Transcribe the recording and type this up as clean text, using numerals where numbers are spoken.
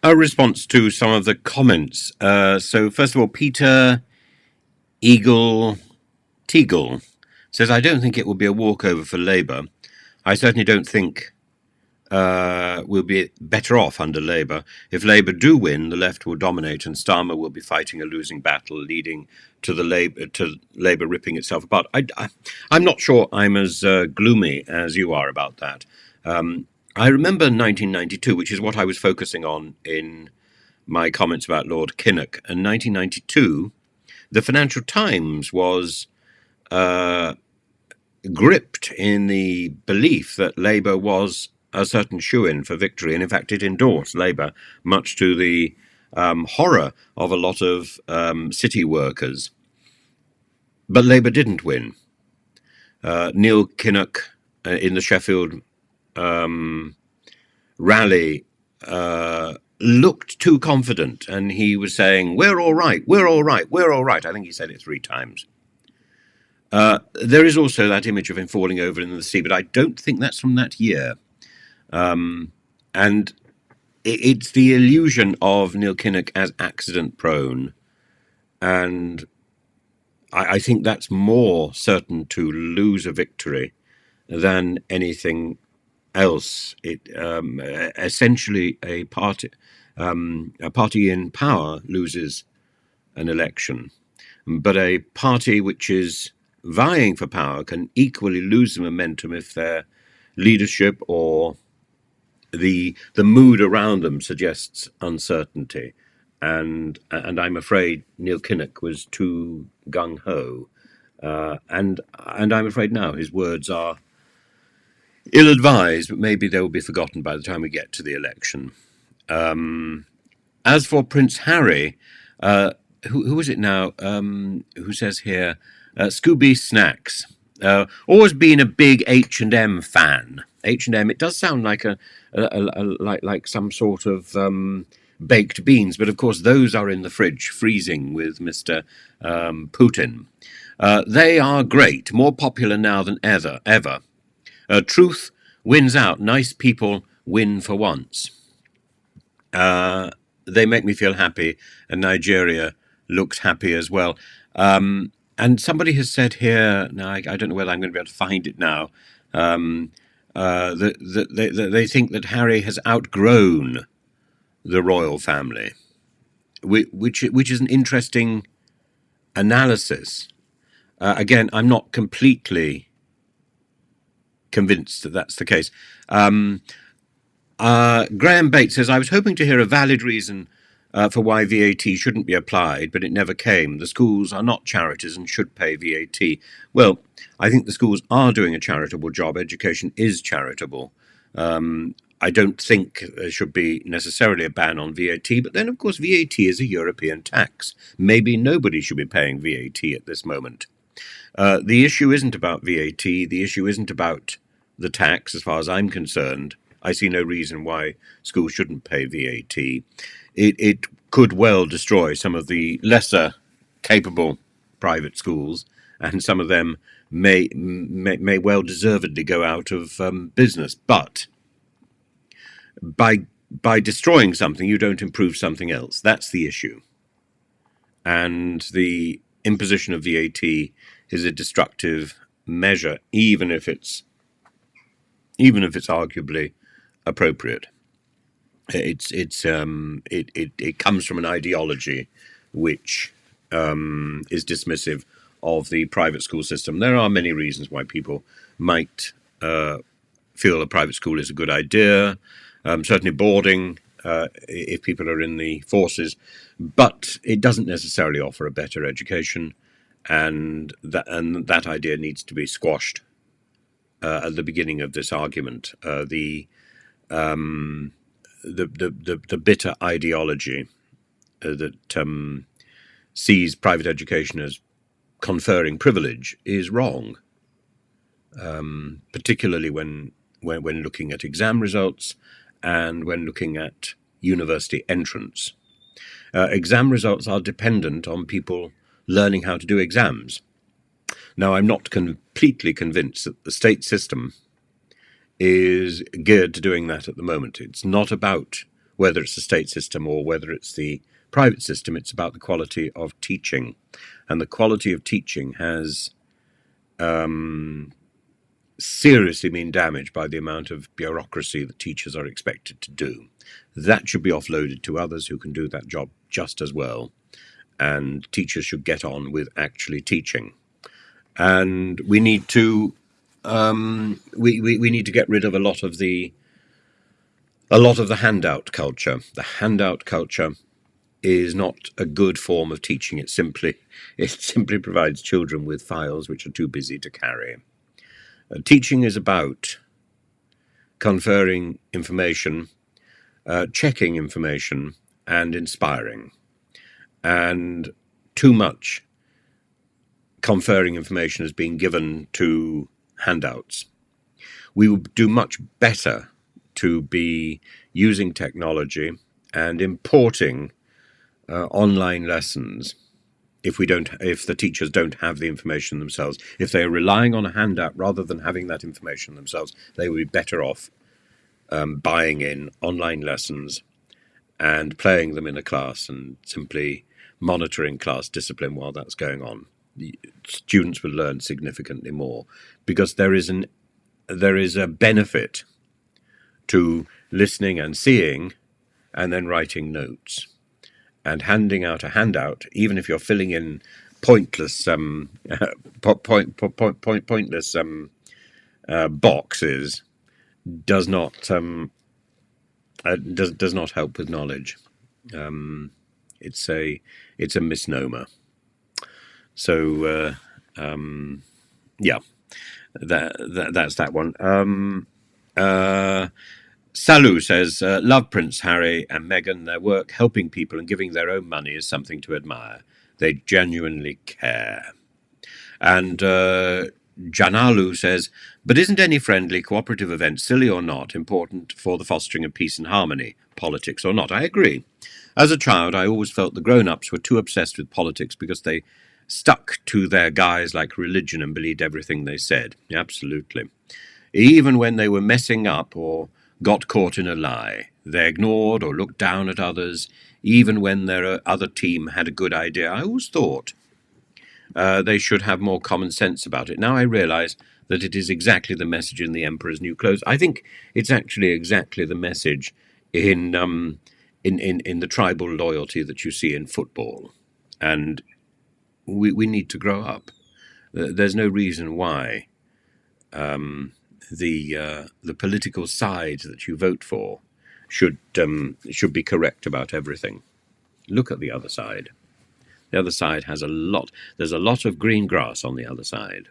A response to some of the comments. So, first of all, Peter Eagle Teagle says, I don't think it will be a walkover for Labour. I certainly don't think we'll be better off under Labour. If Labour do win, the left will dominate, and Starmer will be fighting a losing battle, leading to Labour ripping itself apart. I'm not sure I'm as gloomy as you are about that. I remember 1992, which is what I was focusing on in my comments about Lord Kinnock. In 1992, the Financial Times was gripped in the belief that Labour was a certain shoo-in for victory, and in fact it endorsed Labour, much to the horror of a lot of city workers. But Labour didn't win. Neil Kinnock in the Sheffield rally looked too confident, and he was saying, we're all right, we're all right, we're all right. I think he said it 3 times. There is also that image of him falling over in the sea, but I don't think that's from that year. And it's the illusion of Neil Kinnock as accident-prone, and I think that's more certain to lose a victory than anything else. It essentially a party in power loses an election, but a party which is vying for power can equally lose the momentum if their leadership or the mood around them suggests uncertainty. And I'm afraid Neil Kinnock was too gung ho, and I'm afraid now his words are ill-advised, but maybe they will be forgotten by the time we get to the election. As for Prince Harry, who is it now? Who says here, Scooby Snacks, always been a big H&M fan. H&M. It does sound like like some sort of baked beans, but of course those are in the fridge, freezing with Mr. Putin. They are great, more popular now than ever. Truth wins out. Nice people win for once. They make me feel happy, and Nigeria looks happy as well. And somebody has said here, now I don't know whether I'm going to be able to find it now, that they think that Harry has outgrown the royal family, which is an interesting analysis. Again, I'm not completely convinced that that's the case. Graham Bates says, I was hoping to hear a valid reason for why VAT shouldn't be applied, but it never came. The schools are not charities and should pay VAT. Well, I think the schools are doing a charitable job. Education is charitable. I don't think there should be necessarily a ban on VAT, but then, of course, VAT is a European tax. Maybe nobody should be paying VAT at this moment. The issue isn't about VAT. The issue isn't about the tax, as far as I'm concerned. I see no reason why schools shouldn't pay VAT. It could well destroy some of the lesser capable private schools, and some of them may well deservedly go out of business. But by destroying something, you don't improve something else. That's the issue. And the imposition of VAT is a destructive measure, even if it's arguably appropriate. It comes from an ideology which is dismissive of the private school system. There are many reasons why people might feel a private school is a good idea. Certainly boarding, if people are in the forces, but it doesn't necessarily offer a better education, and that idea needs to be squashed at the beginning of this argument. The bitter ideology that sees private education as conferring privilege is wrong, particularly when looking at exam results and when looking at university entrance. Exam results are dependent on people learning how to do exams. Now, I'm not completely convinced that the state system is geared to doing that at the moment. It's not about whether it's the state system or whether it's the private system. It's about the quality of teaching. And the quality of teaching has seriously been damaged by the amount of bureaucracy that teachers are expected to do. That should be offloaded to others who can do that job just as well. And teachers should get on with actually teaching. And we need to we need to get rid of a lot of the handout culture. The handout culture is not a good form of teaching. It simply provides children with files which are too busy to carry. Teaching is about conferring information, checking information, and inspiring. And too much conferring information is being given to handouts. We would do much better to be using technology and importing online lessons if the teachers don't have the information themselves. If they're relying on a handout rather than having that information themselves, they would be better off buying in online lessons and playing them in a class and simply monitoring class discipline while that's going on. The students will learn significantly more, because there is a benefit to listening and seeing and then writing notes. And handing out a handout, even if you're filling in pointless boxes, does not help with knowledge. It's a misnomer. So yeah, that's that one. Salu says, love Prince Harry and Meghan. Their work helping people and giving their own money is something to admire. They genuinely care. And Janalu says, but isn't any friendly, cooperative event, silly or not, important for the fostering of peace and harmony, politics or not? I agree. As a child, I always felt the grown-ups were too obsessed with politics because they stuck to their guys like religion and believed everything they said. Absolutely. Even when they were messing up or got caught in a lie, they ignored or looked down at others. Even when their other team had a good idea, I always thought they should have more common sense about it. Now I realize that it is exactly the message in The Emperor's New Clothes. I think it's actually exactly the message in the tribal loyalty that you see in football. And we need to grow up. There's no reason why the political side that you vote for should be correct about everything. Look at the other side. The other side has there's a lot of green grass on the other side.